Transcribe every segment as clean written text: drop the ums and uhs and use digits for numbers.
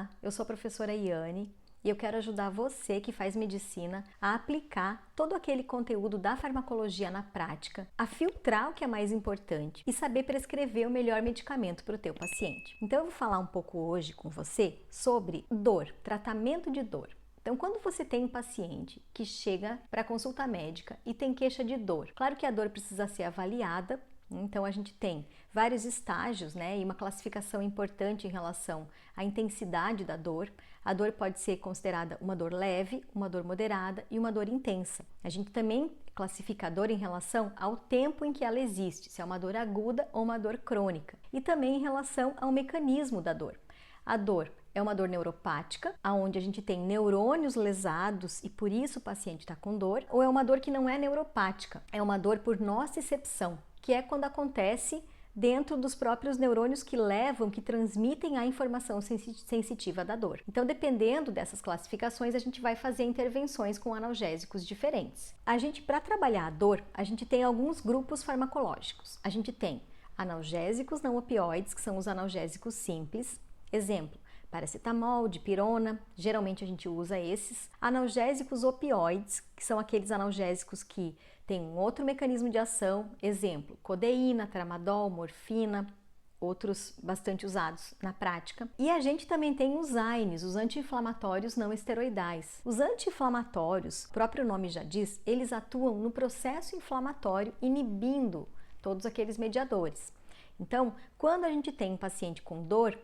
Olá, eu sou a professora Iane e eu quero ajudar você que faz medicina a aplicar todo aquele conteúdo da farmacologia na prática, a filtrar o que é mais importante e saber prescrever o melhor medicamento para o teu paciente. Então eu vou falar um pouco hoje com você sobre dor, tratamento de dor. Então, quando você tem um paciente que chega para consulta médica e tem queixa de dor, claro que a dor precisa ser avaliada. Então, a gente tem vários estágios, né, e uma classificação importante em relação à intensidade da dor. A dor pode ser considerada uma dor leve, uma dor moderada e uma dor intensa. A gente também classifica a dor em relação ao tempo em que ela existe, se é uma dor aguda ou uma dor crônica. E também em relação ao mecanismo da dor. A dor é uma dor neuropática, onde a gente tem neurônios lesados e por isso o paciente está com dor, ou é uma dor que não é neuropática, é uma dor por nocicepção, que é quando acontece dentro dos próprios neurônios que levam, que transmitem a informação sensitiva da dor. Então, dependendo dessas classificações, a gente vai fazer intervenções com analgésicos diferentes. Para trabalhar a dor, a gente tem alguns grupos farmacológicos. A gente tem analgésicos não opioides, que são os analgésicos simples. Exemplo, paracetamol, dipirona, geralmente a gente usa esses. Analgésicos opioides, que são aqueles analgésicos que têm um outro mecanismo de ação, exemplo, codeína, tramadol, morfina, outros bastante usados na prática. E a gente também tem os AINES, os anti-inflamatórios não esteroidais. Os anti-inflamatórios, o próprio nome já diz, eles atuam no processo inflamatório, inibindo todos aqueles mediadores. Então, quando a gente tem um paciente com dor,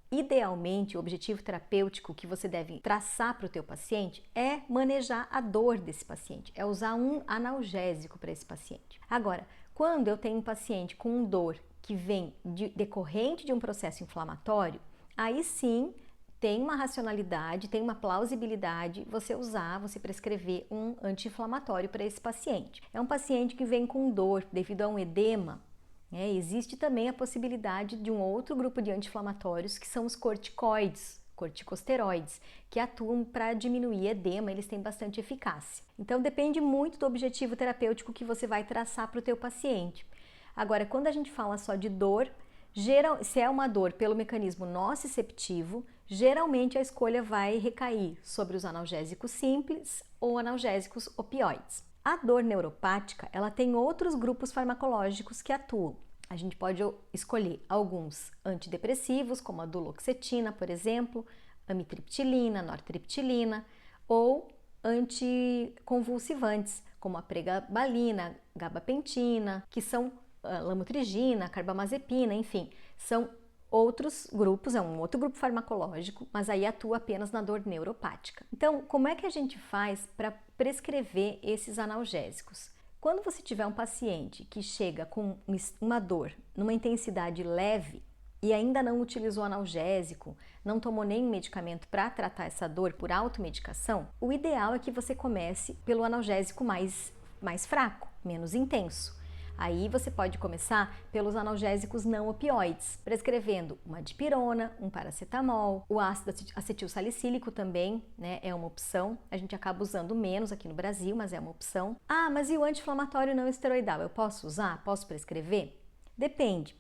idealmente, o objetivo terapêutico que você deve traçar para o teu paciente é manejar a dor desse paciente, é usar um analgésico para esse paciente. Agora, quando eu tenho um paciente com dor que vem decorrente de um processo inflamatório, aí sim tem uma racionalidade, tem uma plausibilidade você prescrever um anti-inflamatório para esse paciente. É um paciente que vem com dor devido a um edema. Existe também a possibilidade de um outro grupo de anti-inflamatórios que são os corticoides, corticosteroides, que atuam para diminuir edema, eles têm bastante eficácia. Então depende muito do objetivo terapêutico que você vai traçar para o teu paciente. Agora, quando a gente fala só de dor, se é uma dor pelo mecanismo nociceptivo, geralmente a escolha vai recair sobre os analgésicos simples ou analgésicos opioides. A dor neuropática, ela tem outros grupos farmacológicos que atuam. A gente pode escolher alguns antidepressivos, como a duloxetina, por exemplo, amitriptilina, nortriptilina, ou anticonvulsivantes, como a pregabalina, gabapentina, que são lamotrigina, carbamazepina, enfim, são outros grupos, é um outro grupo farmacológico, mas aí atua apenas na dor neuropática. Então, como é que a gente faz para prescrever esses analgésicos? Quando você tiver um paciente que chega com uma dor numa intensidade leve e ainda não utilizou analgésico, não tomou nenhum medicamento para tratar essa dor por automedicação, o ideal é que você comece pelo analgésico mais fraco, menos intenso. Aí você pode começar pelos analgésicos não opioides, prescrevendo uma dipirona, um paracetamol, o ácido acetilsalicílico também, né, é uma opção. A gente acaba usando menos aqui no Brasil, mas é uma opção. Ah, mas e o anti-inflamatório não esteroidal? Eu posso usar? Posso prescrever? Depende.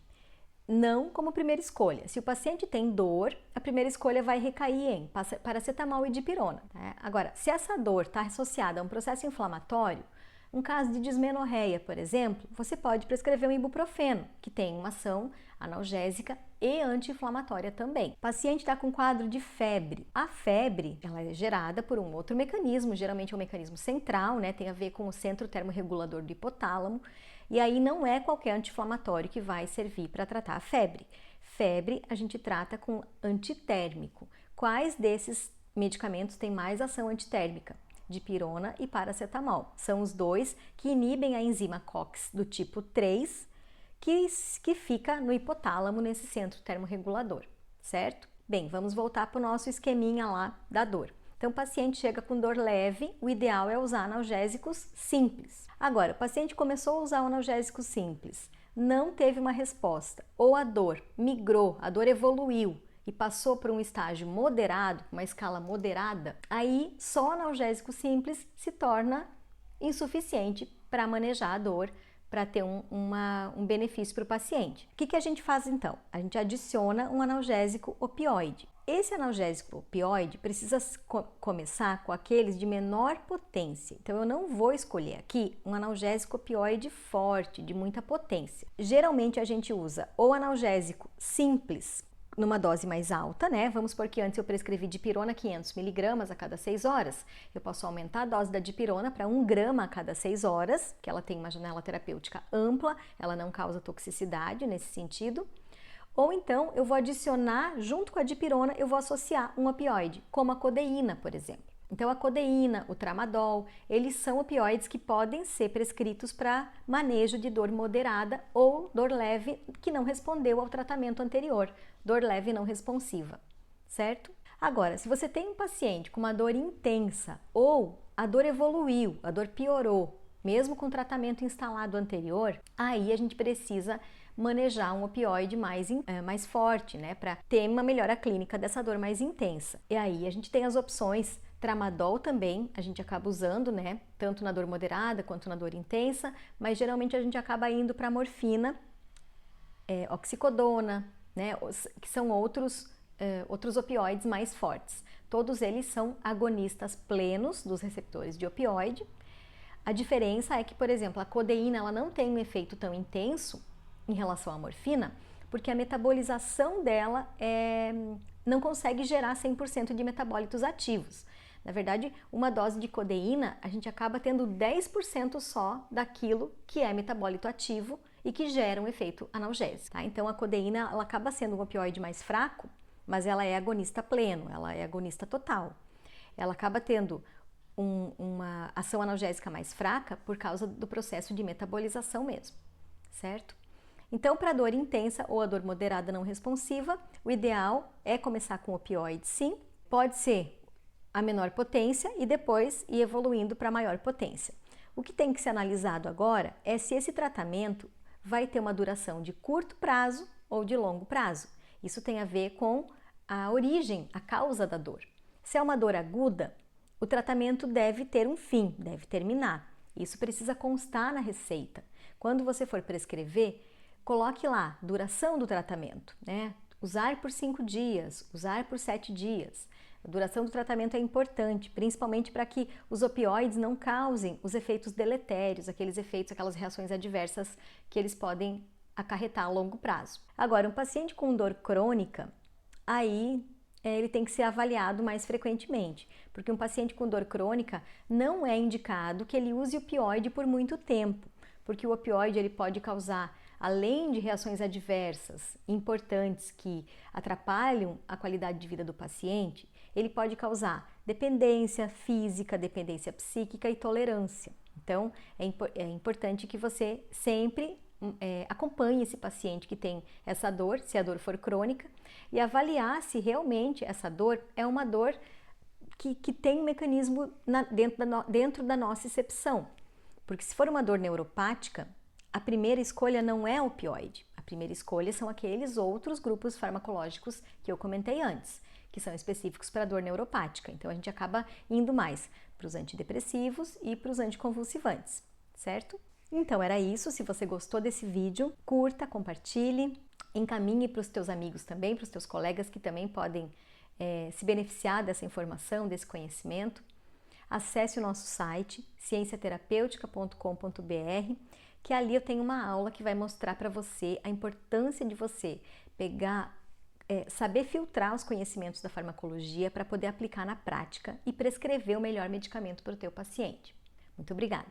Não como primeira escolha. Se o paciente tem dor, a primeira escolha vai recair em paracetamol e dipirona. Tá? Agora, se essa dor está associada a um processo inflamatório, um caso de dismenorreia, por exemplo, você pode prescrever um ibuprofeno, que tem uma ação analgésica e anti-inflamatória também. O paciente está com quadro de febre. A febre, ela é gerada por um outro mecanismo, geralmente é um mecanismo central, né? Tem a ver com o centro termorregulador do hipotálamo, e aí não é qualquer anti-inflamatório que vai servir para tratar a febre. Febre a gente trata com antitérmico. Quais desses medicamentos têm mais ação antitérmica? Dipirona e paracetamol. São os dois que inibem a enzima COX do tipo 3, que fica no hipotálamo, nesse centro termorregulador, certo? Bem, vamos voltar para o nosso esqueminha lá da dor. Então, o paciente chega com dor leve, o ideal é usar analgésicos simples. Agora, o paciente começou a usar o analgésico simples, não teve uma resposta, ou a dor migrou, a dor evoluiu, e passou por um estágio moderado, uma escala moderada, aí só analgésico simples se torna insuficiente para manejar a dor, para ter um benefício para o paciente. O que a gente faz então? A gente adiciona um analgésico opioide. esse analgésico opioide precisa começar com aqueles de menor potência. Então, eu não vou escolher aqui um analgésico opioide forte, de muita potência. Geralmente, a gente usa ou analgésico simples, numa dose mais alta, né? Vamos supor que antes eu prescrevi dipirona 500 mg a cada 6 horas. Eu posso aumentar a dose da dipirona para 1 grama a cada 6 horas, que ela tem uma janela terapêutica ampla, ela não causa toxicidade nesse sentido. Ou então eu vou adicionar, junto com a dipirona, eu vou associar um opioide, como a codeína, por exemplo. Então, a codeína, o tramadol, eles são opioides que podem ser prescritos para manejo de dor moderada ou dor leve que não respondeu ao tratamento anterior, dor leve não responsiva, certo? Agora, se você tem um paciente com uma dor intensa ou a dor evoluiu, a dor piorou, mesmo com o tratamento instalado anterior, aí a gente precisa manejar um opioide mais forte, né, para ter uma melhora clínica dessa dor mais intensa. E aí a gente tem as opções. Tramadol também a gente acaba usando, né? Tanto na dor moderada quanto na dor intensa, mas geralmente a gente acaba indo para morfina, oxicodona, né? Que são outros opioides mais fortes. Todos eles são agonistas plenos dos receptores de opioide. A diferença é que, por exemplo, a codeína ela não tem um efeito tão intenso em relação à morfina, porque a metabolização dela não consegue gerar 100% de metabólitos ativos. Na verdade, uma dose de codeína, a gente acaba tendo 10% só daquilo que é metabólito ativo e que gera um efeito analgésico, tá? Então, a codeína, ela acaba sendo um opioide mais fraco, mas ela é agonista pleno, ela é agonista total. Ela acaba tendo uma ação analgésica mais fraca por causa do processo de metabolização mesmo, certo? Então, para a dor intensa ou a dor moderada não responsiva, o ideal é começar com opioide, sim. Pode ser a menor potência e depois ir evoluindo para a maior potência. O que tem que ser analisado agora é se esse tratamento vai ter uma duração de curto prazo ou de longo prazo. Isso tem a ver com a origem, a causa da dor. Se é uma dor aguda, o tratamento deve ter um fim, deve terminar. Isso precisa constar na receita. Quando você for prescrever, coloque lá duração do tratamento, né? Usar por 5 dias, usar por 7 dias. A duração do tratamento é importante, principalmente para que os opioides não causem os efeitos deletérios, aqueles efeitos, aquelas reações adversas que eles podem acarretar a longo prazo. Agora, um paciente com dor crônica, aí ele tem que ser avaliado mais frequentemente, porque um paciente com dor crônica não é indicado que ele use opioide por muito tempo, porque o opioide ele pode causar, além de reações adversas importantes que atrapalham a qualidade de vida do paciente, ele pode causar dependência física, dependência psíquica e tolerância. Então, é importante que você sempre acompanhe esse paciente que tem essa dor, se a dor for crônica, e avaliar se realmente essa dor é uma dor que tem um mecanismo dentro da nossa excepção. Porque se for uma dor neuropática, a primeira escolha não é opioide. A primeira escolha são aqueles outros grupos farmacológicos que eu comentei antes, que são específicos para a dor neuropática. Então, a gente acaba indo mais para os antidepressivos e para os anticonvulsivantes, certo? Então, era isso. Se você gostou desse vídeo, curta, compartilhe, encaminhe para os teus amigos também, para os teus colegas que também podem se beneficiar dessa informação, desse conhecimento. Acesse o nosso site, cienciaterapeutica.com.br, que ali eu tenho uma aula que vai mostrar para você a importância de você saber filtrar os conhecimentos da farmacologia para poder aplicar na prática e prescrever o melhor medicamento para o teu paciente. Muito obrigada!